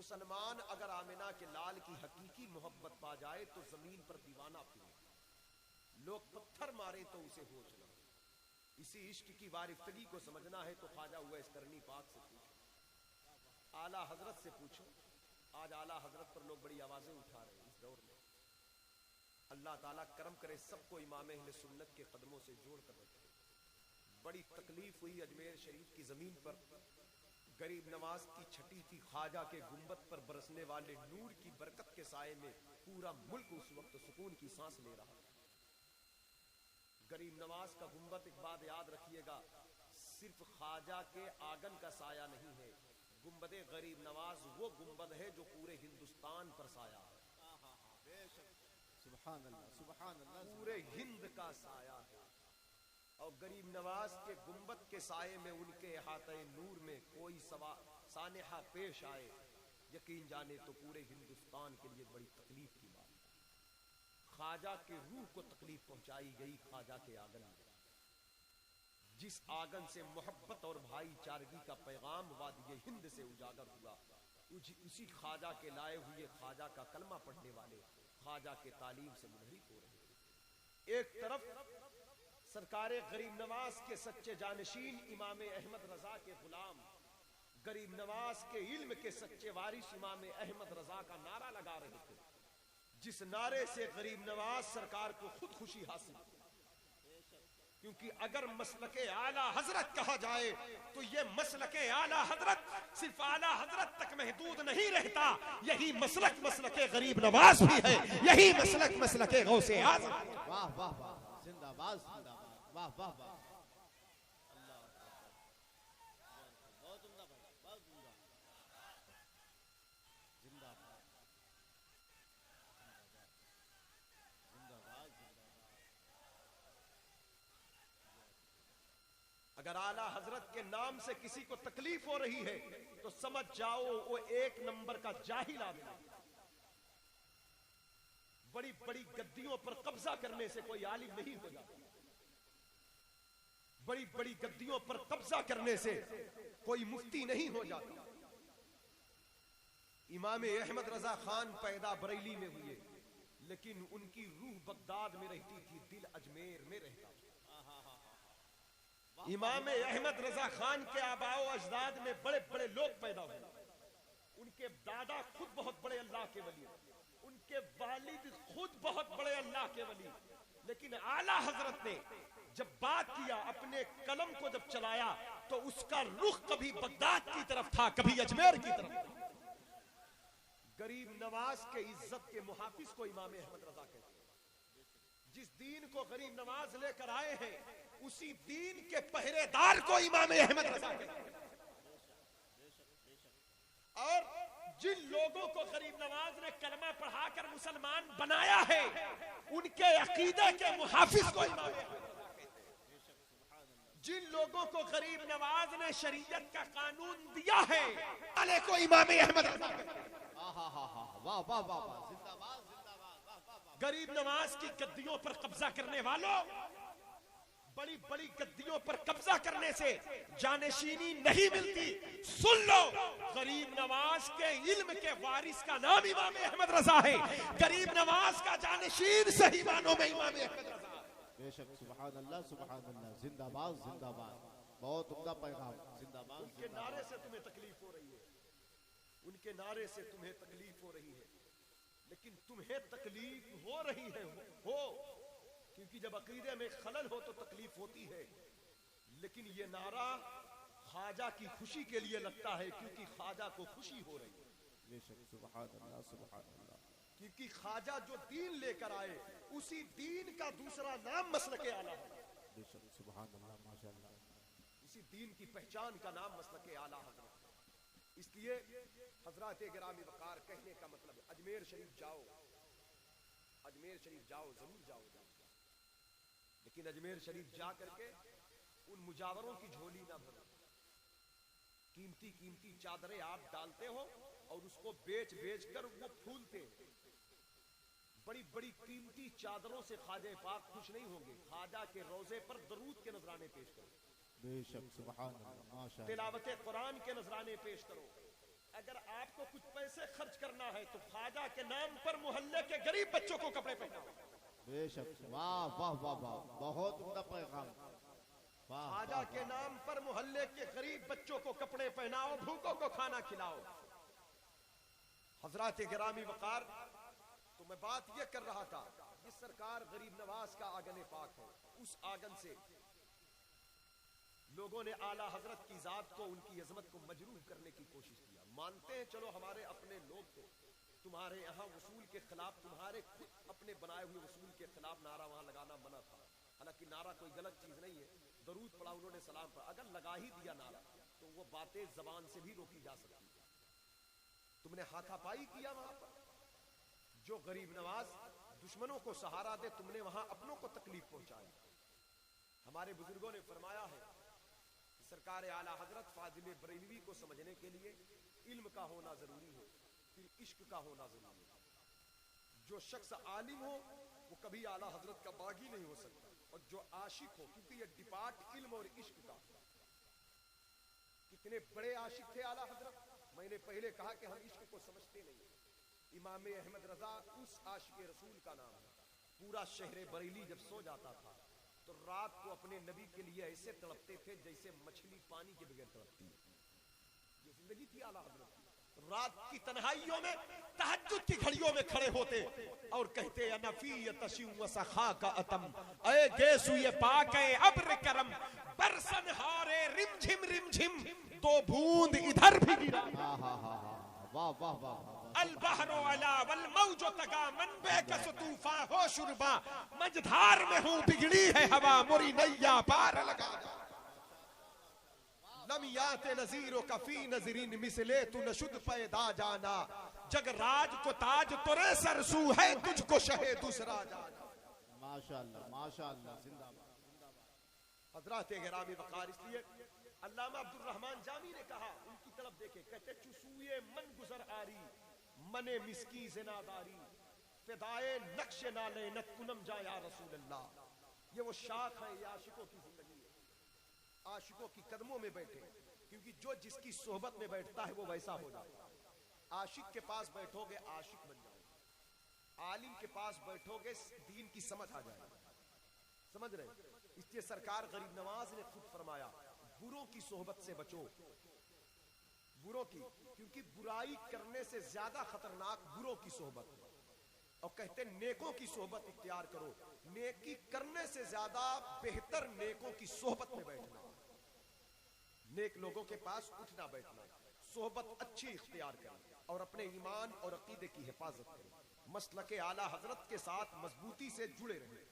मुसलमान अगर आमिना के लाल की हकीकी मोहब्बत पा जाए तो जमीन पर दीवाना फिरे, लोग पत्थर मारे तो उसे होश ना। इसी इश्क की वारिफ्तगी को समझना है तो ख्वाजा उवैस करनी पाक से पूछो, आला हजरत से पूछो। आज आला हजरत पर लोग बड़ी आवाजें उठा रहे हैं इस दौर में। अल्लाह ताला करम करे, सबको इमाम अहले सुन्नत के कदमों से जोड़ कर रखे। बड़ी तकलीफ हुई अजमेर शरीफ की जमीन पर, गरीब नवाज की छठी थी ख्वाजा के गुंबद पर बरसने वाले नूर की बरकत के साए में पूरा मुल्क उस वक्त सुकून की सांस ले रहा था। गरीब नवाज का गुंबद, एक बात याद रखिएगा, सिर्फ ख्वाजा के आंगन का साया नहीं है, गुंबद गरीब नवाज वो गुंबद है जो पूरे हिंदुस्तान पर साया है। सुभान अल्लाह, सुभान अल्लाह, पूरे हिंद का साया है। और गरीब नवाज के गुंबद के साये में, उनके अहाते नूर में कोई सानेहा पेश आए, यकीन जाने तो पूरे हिंदुस्तान के लिए बड़ी तकलीफ की बात। ख्वाजा के रूह को तकलीफ पहुंचाई गई ख्वाजा के आंगन में, जिस आंगन से मोहब्बत और भाईचारगी का पैगाम वादिये हिंद से उजागर हुआ, उसी ख्वाजा के लाए हुए ख्वाजा का कलमा पढ़ने वाले ख्वाजा के तालीम से मुनहरिफ हो रहे। एक तरफ सरकारे गरीब नवाज के सच्चे जानशीन इमाम अहमद रजा के गुलाम, गरीब नवाज के इल्म के सच्चे वारिस इमाम अहमद रजा का नारा लगा रहे थे, जिस नारे से गरीब नवाज सरकार को खुद खुशी हासिल, क्योंकि अगर मसलके आला हजरत कहा जाए तो ये मसलके आला हजरत सिर्फ आला हजरत तक महदूद नहीं रहता, यही मसलके गरीब नवाज भी है, यही मसलके गौसे आज़म। वाह वाह वाह, जिंदाबाद जिंदाबाद, वाह वाह वाह, अल्लाह बहुत उम्दा भाई, बहुत उम्दा, जिंदाबाद जिंदाबाद जिंदाबाद। अगर आला हजरत के नाम से किसी को तकलीफ हो रही है तो समझ जाओ वो एक नंबर का जाहिल आदमी। बड़ी बड़ी गद्दियों पर कब्जा करने से कोई आलिम नहीं हो जाता, बड़ी बड़ी गद्दियों पर कब्जा करने से कोई मुफ्ती नहीं हो जाता। इमाम अहमद रजा खान पैदा बरेली में हुए, लेकिन उनकी रूह बगदाद में रहती थी, दिल अजमेर में रहता था। इमाम अहमद रजा खान के आबाओ अजदाद में बड़े बड़े लोग पैदा हुए, उनके दादा खुद बहुत बड़े अल्लाह के वली, उनके वालिद खुद बहुत बड़े अल्लाह के वली, लेकिन आला हजरत ने जब बात किया, अपने कलम को जब चलाया तो उसका रुख कभी बगदाद की तरफ था, कभी अजमेर की तरफ था। गरीब नवाज के इज्जत के मुहाफिज को इमाम अहमद रजा कहते हैं। जिस दीन को गरीब नवाज लेकर आए हैं उसी दीन के पहरेदार को इमाम अहमद रजा कहते हैं। और जिन लोगों को गरीब नवाज ने कलमा पढ़ाकर मुसलमान बनाया है, उनके अकीदे के मुहाफिज को इमाम अहमद रजा कहते हैं। जिन लोगों को गरीब नवाज ने शरीयत का कानून दिया है, वाले को इमाम अहमद रजा कहते हैं। वाह वाह वाह, जिंदाबाद जिंदाबाद। गरीब नवाज की गद्दियों पर कब्जा करने वालों, बड़ी बड़ी गद्दियों पर कब्जा करने से जानशीनी नहीं मिलती। सुन लो, गरीब नवाज के इल्म के वारिस का नाम इमाम अहमद रजा है, गरीब नवाज का जानशीन सही मानों में इमाम अहमद रजा। बेशक, सुभान अल्लाह सुभान अल्लाह, जिंदाबाद जिंदाबाद, बहुत उम्दा पैगाम, जिंदाबाद। उनके नारे से तुम्हें तकलीफ हो रही है, उनके नारे से तुम्हें तकलीफ हो रही है, लेकिन तुम्हें तकलीफ हो रही है हो, क्योंकि जब अकीदे में खलल हो तो तकलीफ होती है, लेकिन ये नारा ख्वाजा की खुशी के लिए लगता है, क्योंकि ख्वाजा को खुशी हो रही है। बेशक, सुभान अल्लाह सुभान अल्लाह, क्योंकि ख्वाजा जो दीन लेकर आए उसी दीन का दूसरा नाम मसलके आला है। बेशक, सुभान अल्लाह, माशाअल्लाह, उसी दीन की पहचान का नाम मसलके आला हजरत है। इसलिए हजरत गिरामी वकार कहने का मतलब है, अजमेर शरीफ जाओ, अजमेर शरीफ जाओ, जरूर जाओ, लेकिन अजमेर शरीफ जा करके उन मुजावरों की झोली ना भरो। कीमती कीमती चादरें आप डालते हो और उसको बेच बेच कर वो फूलते हैं। बड़ी बड़ी कीमती चादरों से ख्वाजा पाक खुश नहीं होंगे, ख्वाजा के रोजे पर दरूद के नजराने पेश करो, बेशक, सुभान अल्लाह, माशाअल्लाह, तिलावत कुरान के नजराने पेश करो, अगर आपको कुछ पैसे खर्च करना है तो ख्वाजा के नाम पर मोहल्ले के गरीब बच्चों को कपड़े पहनाओ। बेशक, वाह वाह वाह वाह, बहुत उम्दा पैगाम। वाह, ख्वाजा वाह, के वाह। नाम पर मोहल्ले के गरीब बच्चों को कपड़े पहनाओ, भूखों को खाना खिलाओ। हजरात गिरामी वकार, तो मैं बात यह कर रहा था, जिस सरकार गरीब नवाज का आंगन पाक है, उस आंगन से लोगों ने आला हजरत की जात को, उनकी अजमत को मजरूह करने की कोशिश किया। मानते हैं चलो हमारे अपने लोग थे, तुम्हारे यहाँ वसूल के खिलाफ, तुम्हारे अपने बनाए हुए वसूल के खिलाफ नारा वहां लगाना मना था। हालांकि नारा कोई गलत चीज नहीं है, दरूद पढ़ा उन्होंने सलाम पर, अगर लगा ही दिया नारा तो वो बातें जबान से भी रोकी जा सकती है। तुमने हाथापाई किया वहां पर, जो गरीब नवाज दुश्मनों को सहारा दे, तुमने वहां अपनों को तकलीफ पहुंचाई। हमारे बुजुर्गों ने फरमाया है कि सरकार आला हजरत फाजिल बरेलवी को समझने के लिए इल्म का होना जरूरी है, फिर इश्क का होना जरूरी है। जो शख्स आलिम हो वो कभी आला हजरत का बागी नहीं हो सकता, और जो आशिक हो, क्योंकि ये डिपार्ट इल्म और इश्क का। कितने बड़े आशिक थे आला हजरत, मैंने पहले कहा कि हम इश्क को समझते नहीं। इमाम अहमद रजा उस आशिक रसूल का नाम है। पूरा शहर बरेली जब सो जाता था तो रात को अपने नबी के लिए ऐसे तड़पते थे जैसे मछली पानी के बगैर तड़पती है। ये जिंदगी थी आला हजरत की। रात की तन्हाइयों में, तहज्जुद की घड़ियों में खड़े होते और कहते अनफी तशिउ व सखा का अतम, ए गेसु ये पाक है अब्र करम, बरसन हारे रिमझिम रिमझिम, दो बूंद इधर भी गिरा। वाह वाह वाह। अल बहरो अला वल मौजो तगा, मनबे का सुतूफा हो शुरबा, मझधार में हूँ बिगड़ी है हवा, मोरी नैया पार लगा। लमियाते नजीरो कफी नजरीन मिसले तू नशुद पैदा जाना, जग राज को ताज तुरे सरसू है, तुझको शहे दूसरा जाना। माशाअल्लाह माशाअल्लाह, जिंदाबाद। हजरात गिरामी वकार, इसलिए अल्लामा अब्दुल रहमान जामी ने कहा, उनकी तरफ देखे, कहते चुसूए मन गुजर आरी, मने मिस्की जिनादारी, फिदाए नक्श नाले नत कुनम जा या रसूल अल्लाह। ये वो शाख है, ये आशिकों की जिंदगी है। आशिकों की कदमों में बैठे, क्योंकि जो जिसकी सोहबत में बैठता है वो वैसा हो जाता है। आशिक के पास बैठोगे आशिक बन जाओगे, आलिम के पास बैठोगे दीन की समझ आ जाएगी। समझ रहे? इसलिए सरकार गरीब नवाज ने खुद फरमाया, बुरों की सोहबत से बचो, बुरों की, क्योंकि बुराई करने से ज्यादा खतरनाक बुरों की सोहबत है। और कहते नेकों की सोहबत इख्तियार करो, नेकी करने से ज्यादा बेहतर नेकों की सोहबत में बैठना, नेक लोगों के पास उठना बैठना, सोहबत अच्छी इख्तियार करें और अपने ईमान और अकीदे की हिफाजत करें, मसलके आला हजरत के साथ मजबूती से जुड़े रहें।